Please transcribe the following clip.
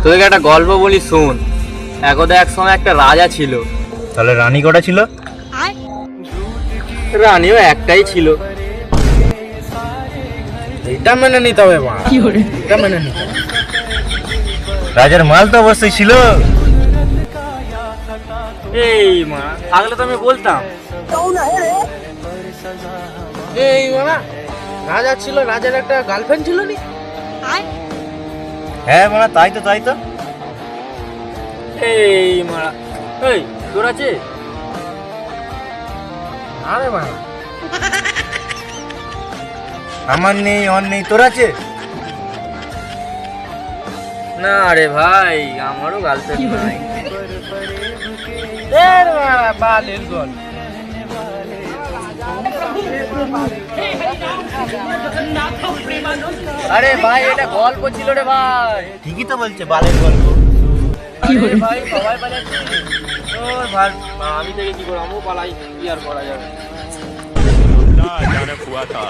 তোদেরকে একটা গল্প বলি শোন। একদা এক সময় একটা রাজা ছিল। তাহলে রানী কটা ছিল? রানীও একটাই ছিল। এটা মেনে নিতে হবে মা, এটা মেনে নিতে হবে। রাজার মাল তো অবশ্যই ছিল। এই মা, থাকলে তো আমি বলতাম। এই মানা, রাজা ছিল, রাজার একটা গার্লফ্রেন্ড ছিল নি? হ্যাঁ মানা, তাই তো তাই তো। এই মা, এই তোর আছে? আরে মানা, আমার নেই, ওর নেই, তোর আছে? না রে ভাই, আমারও গার্লফ্রেন্ড নাই। বালের গল। আরে ভাই, এটা গল্প ছিল রে ভাই। ঠিকই তো বলছে, বালের গল্প। আরে ভাই, সবাই পালাচ্ছে। ও ভাই, আমি থেকে কি করবো? আমিও পালাই, কি আর করা যাবে। ना अचानक हुआ था।